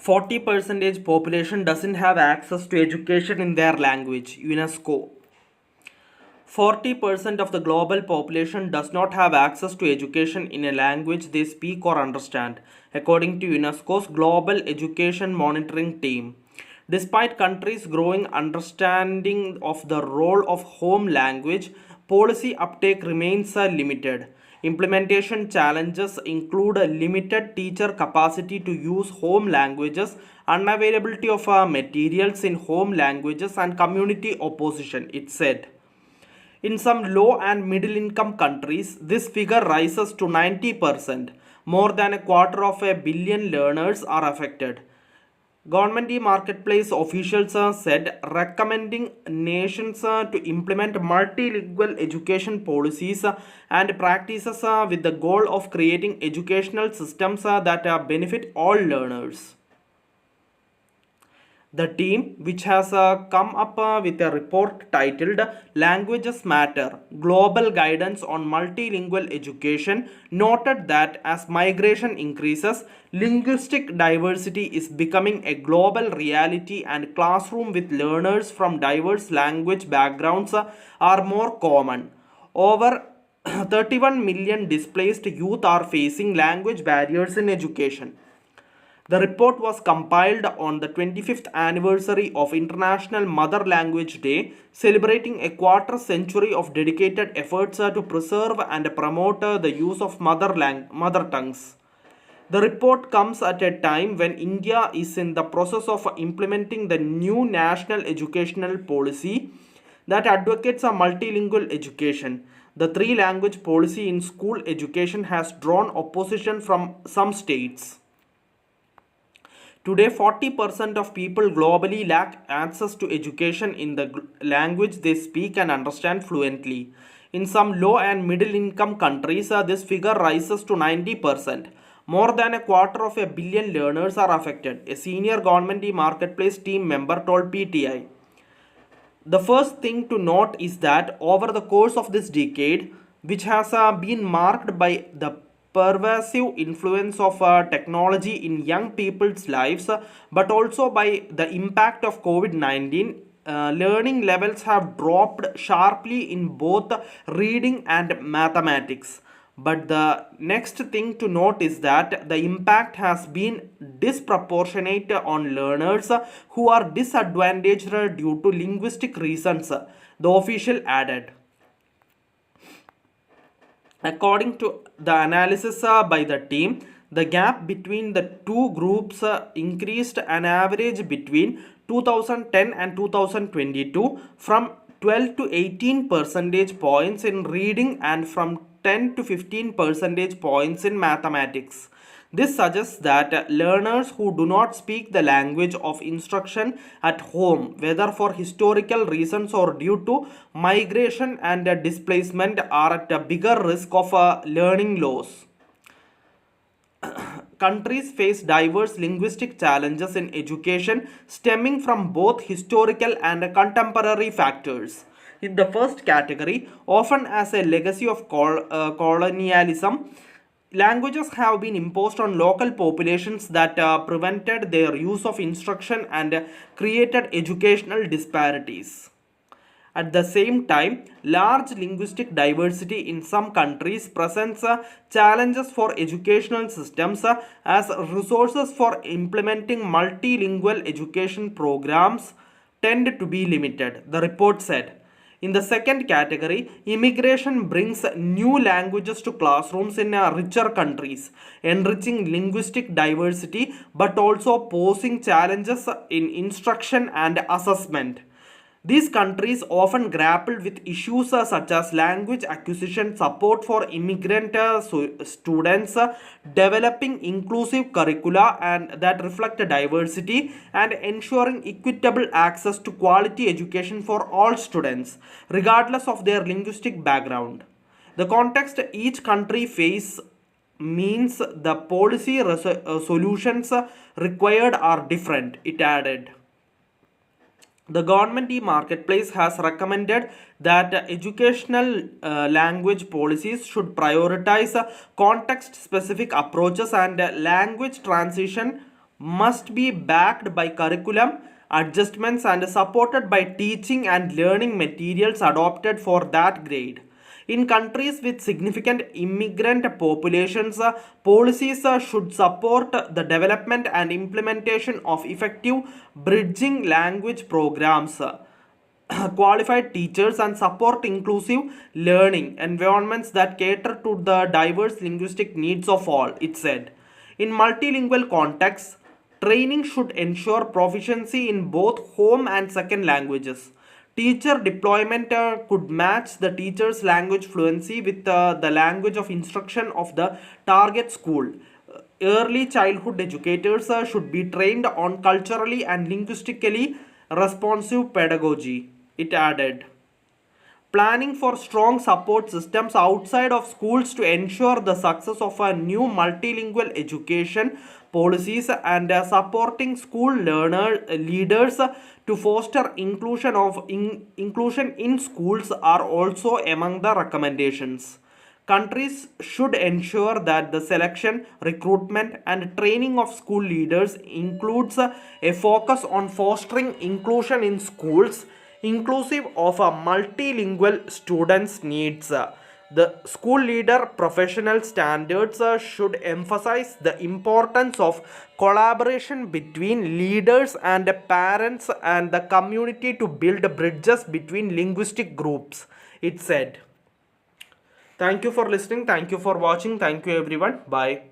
40% population doesn't have access to education in their language. UNESCO. 40% of the global population does not have access to education in a language they speak or understand, according to UNESCO's Global Education Monitoring Team. Despite countries' growing understanding of the role of home language, policy uptake remains limited. Implementation challenges include a limited teacher capacity to use home languages, unavailability of materials in home languages, and community opposition, it said. In some low and middle income countries, this figure rises to 90%. More than a quarter of a billion learners are affected. Government marketplace officials said recommending nations to implement multilingual education policies and practices with the goal of creating educational systems that benefit all learners. The team, which has come up with a report titled Languages Matter Global Guidance on Multilingual Education, noted that as migration increases, linguistic diversity is becoming a global reality and classrooms with learners from diverse language backgrounds are more common. Over 31 million displaced youth are facing language barriers in education. The report was compiled on the 25th anniversary of International Mother Language Day, celebrating a quarter century of dedicated efforts to preserve and promote the use of mother tongues. The report comes at a time when India is in the process of implementing the new national educational policy that advocates a multilingual education. The three language policy in school education has drawn opposition from some states. Today, 40% of people globally lack access to education in the language they speak and understand fluently. In some low and middle income countries, this figure rises to 90%. More than a quarter of a billion learners are affected, a senior government marketplace team member told PTI. The first thing to note is that over the course of this decade, which has been marked by the pervasive influence of technology in young people's lives, but also by the impact of COVID 19. Learning levels have dropped sharply in both reading and mathematics. But the next thing to note is that the impact has been disproportionate on learners who are disadvantaged due to linguistic reasons, the official added. According to the analysis by the team, the gap between the two groups increased an average between 2010 and 2022 from 12 to 18 percentage points in reading and from 10 to 15 percentage points in mathematics. This suggests that learners who do not speak the language of instruction at home, whether for historical reasons or due to migration and displacement, are at a bigger risk of learning loss. Countries face diverse linguistic challenges in education stemming from both historical and contemporary factors. In the first category, often as a legacy of colonialism, languages have been imposed on local populations that prevented their use of instruction and created educational disparities. At the same time, large linguistic diversity in some countries presents challenges for educational systems as resources for implementing multilingual education programs tend to be limited, the report said. In the second category, immigration brings new languages to classrooms in richer countries, enriching linguistic diversity but also posing challenges in instruction and assessment. These countries often grappled with issues such as language acquisition, support for immigrant students, developing inclusive curricula and that reflect diversity, and ensuring equitable access to quality education for all students, regardless of their linguistic background. The context each country face means the policy solutions required are different, it added. The government marketplace has recommended that educational language policies should prioritize context specific approaches and language transition must be backed by curriculum adjustments and supported by teaching and learning materials adopted for that grade. In countries with significant immigrant populations, policies should support the development and implementation of effective bridging language programs, qualified teachers, and support inclusive learning environments that cater to the diverse linguistic needs of all, it said. In multilingual contexts, training should ensure proficiency in both home and second languages. Teacher deployment could match the teacher's language fluency with the language of instruction of the target school. Early childhood educators should be trained on culturally and linguistically responsive pedagogy, it added. Planning for strong support systems outside of schools to ensure the success of a new multilingual education policies, and supporting school leaders to foster inclusion in schools are also among the recommendations. Countries should ensure that the selection, recruitment, and training of school leaders includes a focus on fostering inclusion in schools, inclusive of a multilingual students' needs. The school leader professional standards should emphasize the importance of collaboration between leaders and parents and the community to build bridges between linguistic groups, it said. Thank you for listening. Thank you for watching. Thank you, everyone. Bye.